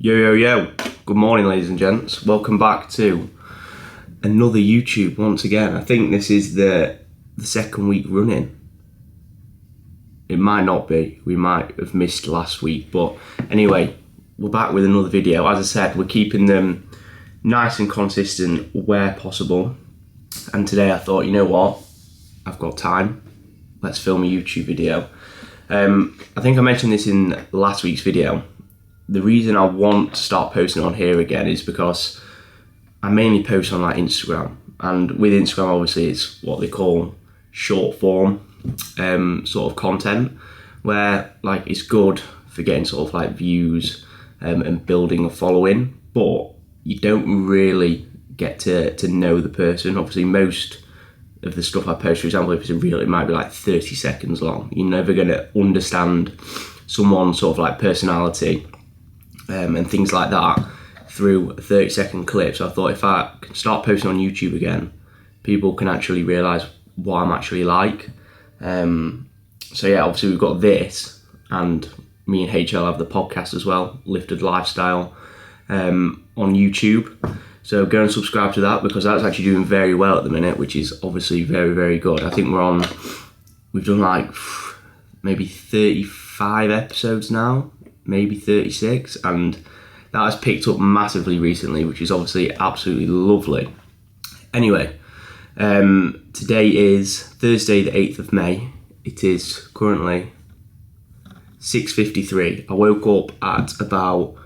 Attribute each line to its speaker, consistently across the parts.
Speaker 1: Yo. Good morning, ladies and gents. Welcome back to another YouTube once again. I think this is the second week running. It might not be. We might have missed last week. But anyway, we're back with another video. As I said, we're keeping them nice and consistent where possible. And today I thought, you know what? I've got time. Let's film a YouTube video. I think I mentioned this in last week's video. The reason I want to start posting on here again is because I mainly post on like Instagram, and with Instagram obviously it's what they call short form sort of content, where like it's good for getting sort of like views and building a following, but you don't really get to know the person. Obviously most of the stuff I post, for example, if it's a reel, it might be like 30 seconds long. You're never going to understand someone's sort of like personality and things like that through a 30-second clip. So I thought if I can start posting on YouTube again, people can actually realise what I'm actually like. So yeah, obviously we've got this, and me and HL have the podcast as well, Lifted Lifestyle, on YouTube. So go and subscribe to that, because that's actually doing very well at the minute, which is obviously very, very good. I think we've done like maybe 35 episodes now, maybe 36, and that has picked up massively recently, which is obviously absolutely lovely. Anyway, today is Thursday the 8th of May. It is currently 6:53. I woke up at about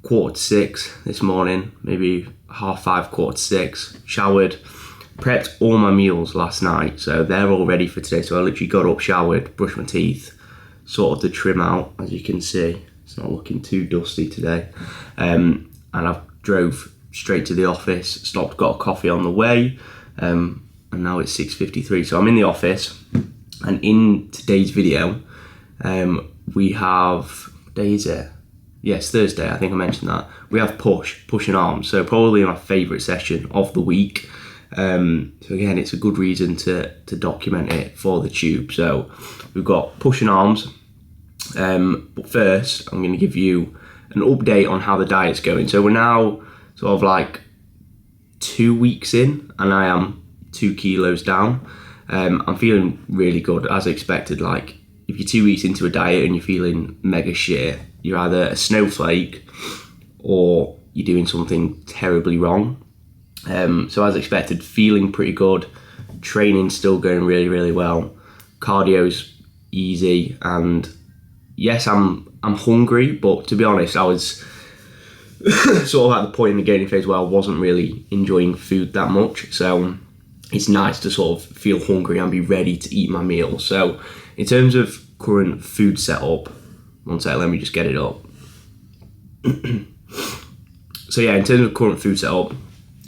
Speaker 1: 5:45 this morning, maybe 5:30, 5:45, showered, prepped all my meals last night, so they're all ready for today. So I literally got up, showered, brushed my teeth, sorted the trim out, as you can see. It's not looking too dusty today. And I drove straight to the office, stopped, got a coffee on the way, and now it's 6:53. So I'm in the office, and in today's video, we have, what day is it? Yes, Thursday, I think I mentioned that. We have push and arms, so probably my favourite session of the week. So again, it's a good reason to document it for the tube. So we've got push and arms. But first, I'm going to give you an update on how the diet's going. So we're now sort of like 2 weeks in, and I am 2 kilos down. I'm feeling really good, as expected. Like, if you're 2 weeks into a diet and you're feeling mega shit, you're either a snowflake or you're doing something terribly wrong. So as expected, feeling pretty good. Training still going really, really well. Cardio's easy, and yes, I'm hungry, but to be honest, I was sort of at the point in the gaining phase where I wasn't really enjoying food that much. So it's nice to sort of feel hungry and be ready to eat my meal. So in terms of current food setup, one sec, let me just get it up. So yeah, in terms of current food setup,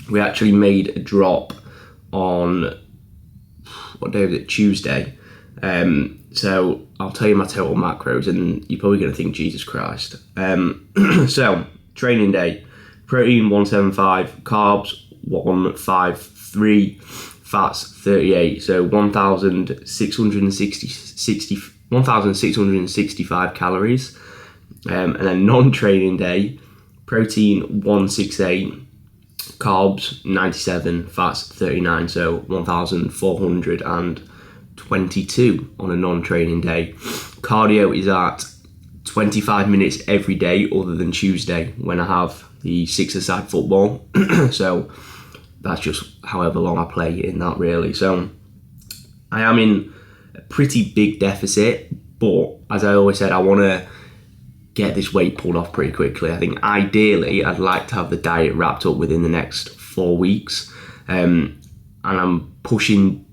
Speaker 1: we actually made a drop on, what day was it? Tuesday. So I'll tell you my total macros, and you're probably going to think, Jesus Christ. So training day, protein 175, carbs 153, fats 38. So 1,665 calories. And then non-training day, protein 168, carbs 97, fats 39. So 1,422 on a non-training day. Cardio is at 25 minutes every day other than Tuesday, when I have the 6-a-side football. So that's just however long I play in that, really. So I am in a pretty big deficit, but as I always said, I want to get this weight pulled off pretty quickly. I think ideally I'd like to have the diet wrapped up within the next 4 weeks. And I'm pushing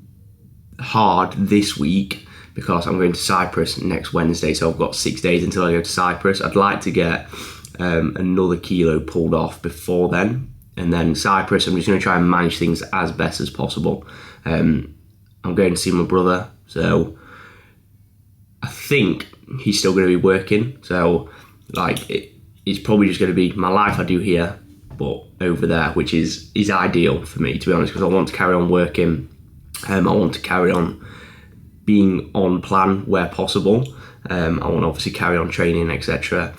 Speaker 1: hard this week because I'm going to Cyprus next Wednesday, so I've got 6 days until I go to Cyprus. I'd like to get another kilo pulled off before then, and then Cyprus, I'm just going to try and manage things as best as possible. I'm going to see my brother, so I think he's still going to be working, so like it's probably just going to be my life I do here but over there, which is ideal for me, to be honest, because I want to carry on working. I want to carry on being on plan where possible. I want to obviously carry on training, etc.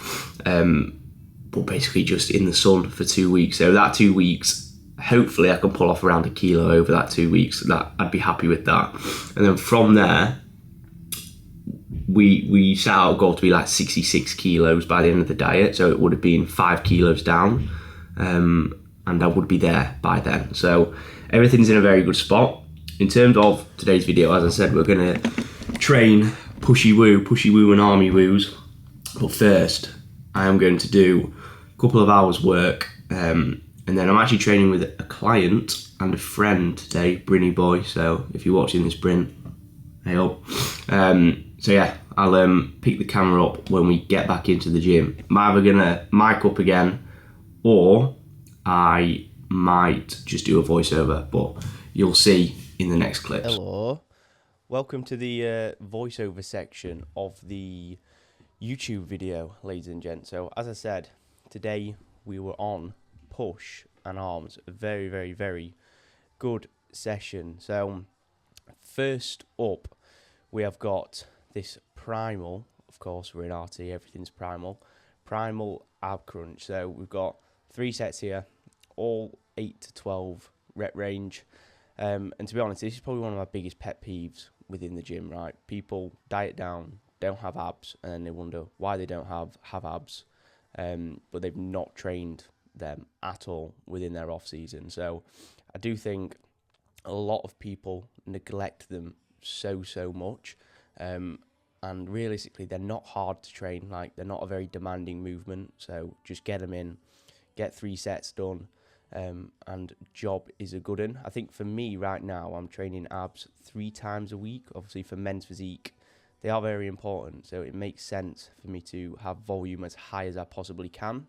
Speaker 1: but basically just in the sun for 2 weeks. So that 2 weeks, hopefully I can pull off around 1 kilo over that 2 weeks. That I'd be happy with that. And then from there, we set out a goal to be like 66 kilos by the end of the diet. So it would have been 5 kilos down, and I would be there by then. So everything's in a very good spot. In terms of today's video, as I said, we're going to train pushy woo and army woos. But first, I am going to do a couple of hours work, and then I'm actually training with a client and a friend today, Brinny Boy. So if you're watching this, Bryn, hey up. So yeah, I'll pick the camera up when we get back into the gym. I'm either gonna mic up again, or I might just do a voiceover, but you'll see in the next clips.
Speaker 2: Hello, welcome to the voiceover section of the YouTube video, ladies and gents. So as I said, today we were on push and arms, a very, very, very good session. So first up, we have got this primal. Of course, we're in RT, everything's primal ab crunch. So we've got 3 sets here, all 8 to 12 rep range. And to be honest, this is probably one of my biggest pet peeves within the gym, right? People diet down, don't have abs, and then they wonder why they don't have abs, but they've not trained them at all within their off season. So I do think a lot of people neglect them so much, and realistically they're not hard to train. Like, they're not a very demanding movement, so just get them in, get 3 sets done, and job is a good one. I think for me right now, I'm training abs 3 times a week. Obviously for men's physique, they are very important, so it makes sense for me to have volume as high as I possibly can.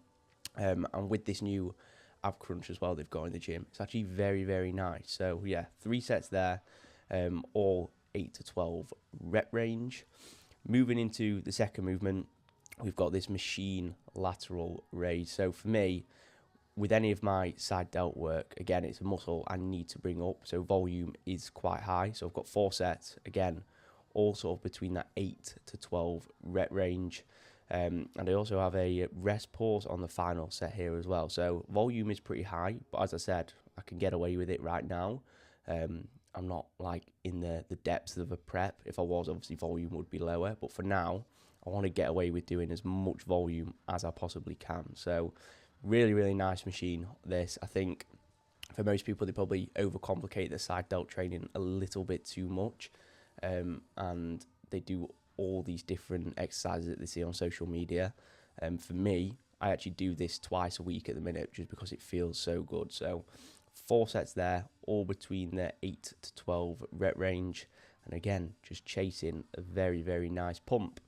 Speaker 2: And with this new ab crunch as well they've got in the gym, it's actually very, very nice. So yeah, 3 sets there, all 8 to 12 rep range. Moving into the second movement, we've got this machine lateral raise. So for me, with any of my side delt work, again, it's a muscle I need to bring up, so volume is quite high. So I've got 4 sets, again, all sort of between that 8 to 12 rep range. And I also have a rest pause on the final set here as well. So volume is pretty high, but as I said, I can get away with it right now. I'm not like in the depths of a prep. If I was, obviously volume would be lower, but for now, I want to get away with doing as much volume as I possibly can. So really, really nice machine, this. I think for most people, they probably overcomplicate the side delt training a little bit too much, and they do all these different exercises that they see on social media. For me, I actually do this twice a week at the minute, just because it feels so good. So 4 sets there, all between the 8 to 12 rep range, and again, just chasing a very, very nice pump.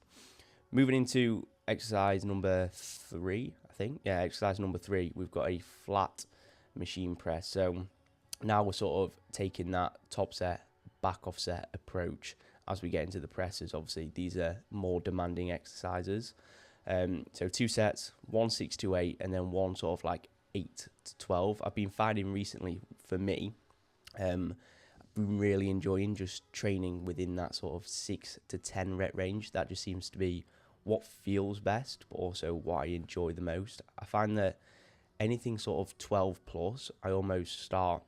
Speaker 2: Moving into exercise number 3, I think. Yeah, exercise number 3, we've got a flat machine press. So now we're sort of taking that top set, back off set approach as we get into the presses. Obviously, these are more demanding exercises. So 2 sets, 1 6 to 8, and then 1 sort of like 8 to 12. I've been finding recently, for me, I've been really enjoying just training within that sort of 6 to 10 rep range. That just seems to be what feels best, but also what I enjoy the most. I find that anything sort of 12 plus, I almost start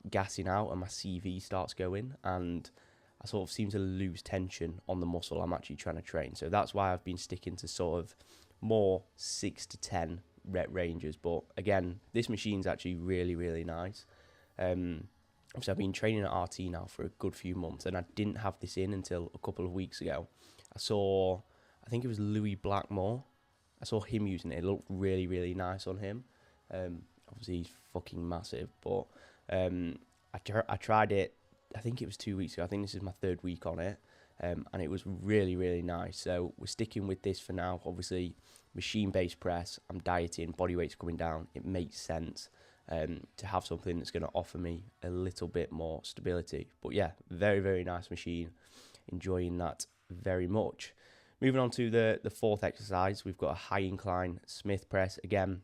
Speaker 2: gassing out and my CV starts going, and I sort of seem to lose tension on the muscle I'm actually trying to train. So that's why I've been sticking to sort of more 6 to 10 rep ranges. But again, this machine's actually really, really nice. Obviously, I've been training at RT now for a good few months, and I didn't have this in until a couple of weeks ago. I think it was Louis Blackmore. I saw him using it. It looked really, really nice on him. Obviously, he's fucking massive, but I tried it, I think it was 2 weeks ago. I think this is my 3rd week on it, and it was really, really nice. So we're sticking with this for now. Obviously, machine-based press, I'm dieting, body weight's coming down. It makes sense to have something that's going to offer me a little bit more stability. But yeah, very, very nice machine. Enjoying that very much. Moving on to the 4th exercise, we've got a high incline Smith press. Again,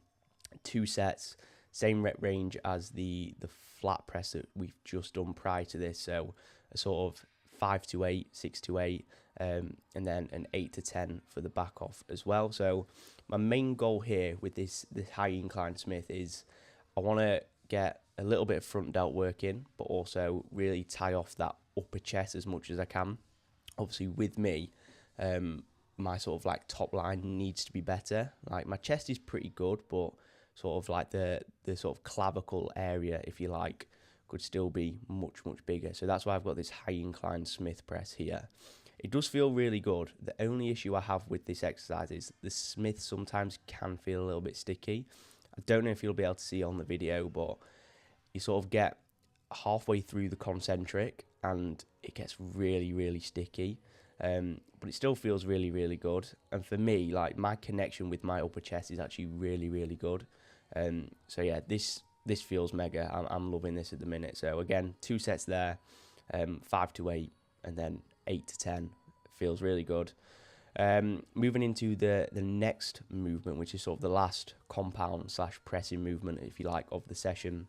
Speaker 2: 2 sets, same rep range as the flat press that we've just done prior to this. So a sort of 5 to 8, 6 to 8, and then an 8 to 10 for the back off as well. So my main goal here with this high incline Smith is I want to get a little bit of front delt work in, but also really tie off that upper chest as much as I can. Obviously with me, my sort of like top line needs to be better. Like my chest is pretty good, but sort of like the sort of clavicle area, if you like, could still be much bigger. So that's why I've got this high incline Smith press here. It does feel really good. The only issue I have with this exercise is the Smith sometimes can feel a little bit sticky. I don't know if you'll be able to see on the video, but you sort of get halfway through the concentric and it gets really sticky. But it still feels really good. And for me, like my connection with my upper chest is actually really good. So yeah, this feels mega. I'm loving this at the minute. So again, 2 sets there, 5 to 8, and then 8 to 10 feels really good. Moving into the next movement, which is sort of the last compound / pressing movement, if you like, of the session.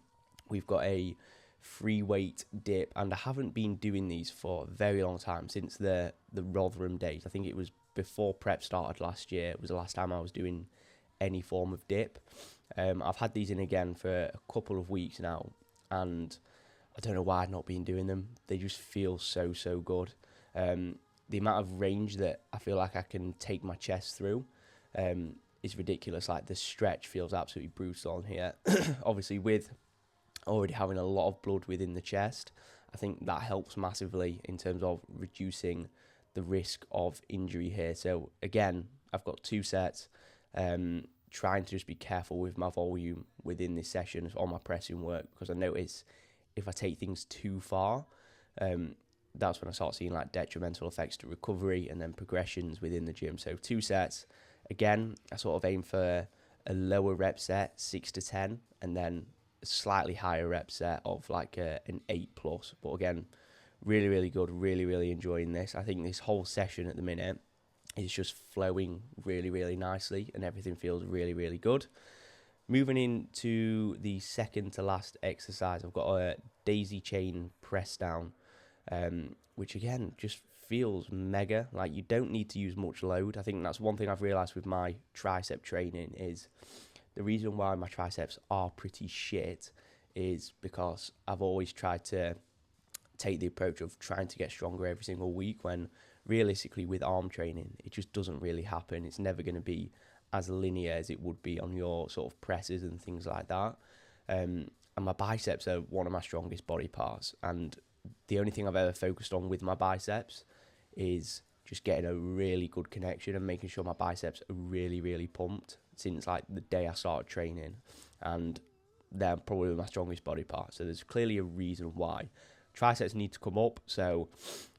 Speaker 2: We've got a free weight dip, and I haven't been doing these for a very long time, since the Rotherham days. I think it was before prep started last year. It was the last time I was doing any form of dip. I've had these in again for a couple of weeks now, and I don't know why I've not been doing them. They just feel so good. The amount of range that I feel like I can take my chest through is ridiculous. Like the stretch feels absolutely brutal on here. Obviously with already having a lot of blood within the chest, I think that helps massively in terms of reducing the risk of injury here. So again, I've got 2 sets, trying to just be careful with my volume within this session on my pressing work, because I notice if I take things too far, that's when I start seeing like detrimental effects to recovery and then progressions within the gym. So 2 sets, again, I sort of aim for a lower rep set, 6 to 10, and then a slightly higher rep set of like an 8+. But again, really good, really enjoying this. I think this whole session at the minute is just flowing really nicely, and everything feels really good. Moving into the second to last exercise, I've got a daisy chain press down, which again just feels mega. Like you don't need to use much load. I think that's one thing I've realized with my tricep training is the reason why my triceps are pretty shit is because I've always tried to take the approach of trying to get stronger every single week, when realistically with arm training it just doesn't really happen. It's never going to be as linear as it would be on your sort of presses and things like that. And my biceps are one of my strongest body parts, and the only thing I've ever focused on with my biceps is just getting a really good connection and making sure my biceps are really pumped since like the day I started training, and they're probably my strongest body part. So there's clearly a reason why triceps need to come up. So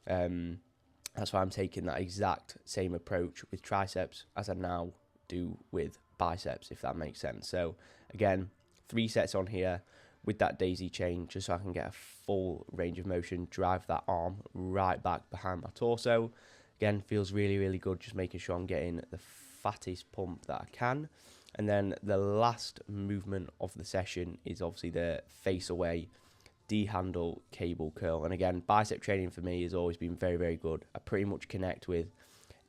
Speaker 2: that's why I'm taking that exact same approach with triceps as I now do with biceps, if that makes sense. So again, 3 sets on here with that daisy chain, just so I can get a full range of motion, drive that arm right back behind my torso. Again, feels really good, just making sure I'm getting the fattest pump that I can. And then the last movement of the session is obviously the face away D-handle cable curl. And again, bicep training for me has always been very good. I pretty much connect with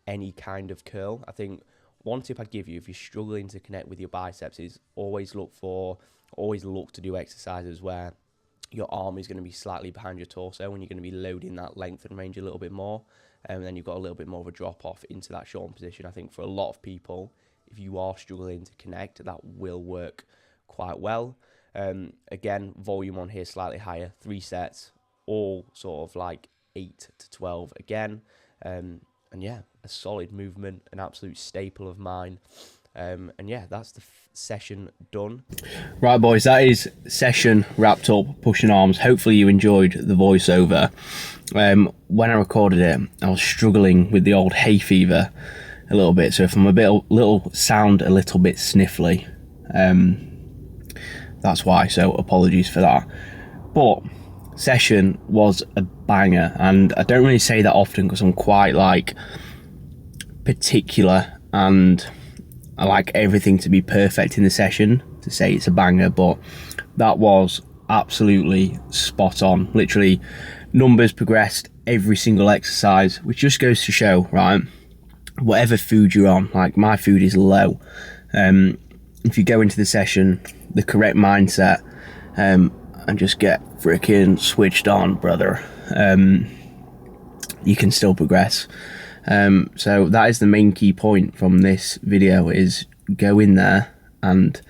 Speaker 2: any kind of curl. I think one tip I'd give you if you're struggling to connect with your biceps is always look to do exercises where your arm is going to be slightly behind your torso, and you're going to be loading that length and range a little bit more, and then you've got a little bit more of a drop off into that shortened position. I think for a lot of people, if you are struggling to connect, that will work quite well. Again, volume on here slightly higher, 3 sets, all sort of like 8 to 12 again. And yeah, a solid movement, an absolute staple of mine. And yeah, that's the session done.
Speaker 1: Right, boys, that is session wrapped up, pushing arms. Hopefully you enjoyed the voiceover. When I recorded it, I was struggling with the old hay fever a little bit, so if I'm a little bit sniffly, that's why, so apologies for that. But session was a banger, and I don't really say that often because I'm quite like particular and I like everything to be perfect in the session to say it's a banger, but that was absolutely spot on. Literally numbers progressed every single exercise, which just goes to show, right, whatever food you're on. Like, my food is low. If you go into the session the correct mindset, and just get freaking switched on, brother, you can still progress. So that is the main key point from this video, is go in there and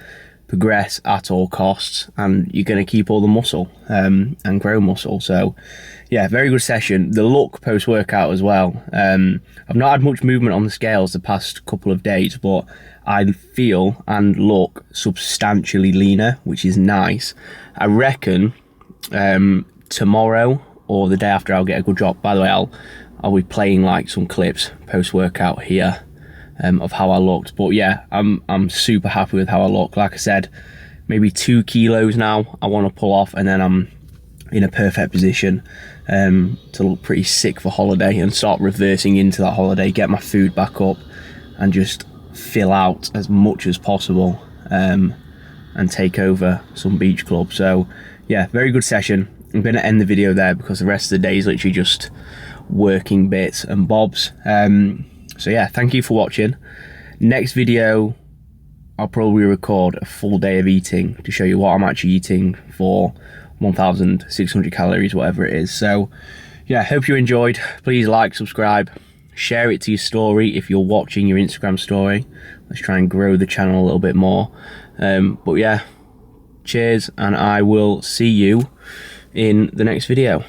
Speaker 1: progress at all costs, and you're going to keep all the muscle and grow muscle. So yeah, very good session. The look post workout as well, I've not had much movement on the scales the past couple of days, but I feel and look substantially leaner, which is nice. I reckon tomorrow or the day after I'll get a good drop. By the way, I'll be playing like some clips post workout here of how I looked. But yeah, I'm super happy with how I look. Like I said, maybe 2 kilos now I want to pull off, and then I'm in a perfect position to look pretty sick for holiday and start reversing into that holiday, get my food back up and just fill out as much as possible, and take over some beach club. So yeah, very good session. I'm going to end the video there because the rest of the day is literally just working bits and bobs. So yeah, thank you for watching. Next video, I'll probably record a full day of eating to show you what I'm actually eating for 1,600 calories, whatever it is. So yeah, hope you enjoyed. Please like, subscribe, share it to your story if you're watching your Instagram story. Let's try and grow the channel a little bit more. But yeah, cheers, and I will see you in the next video.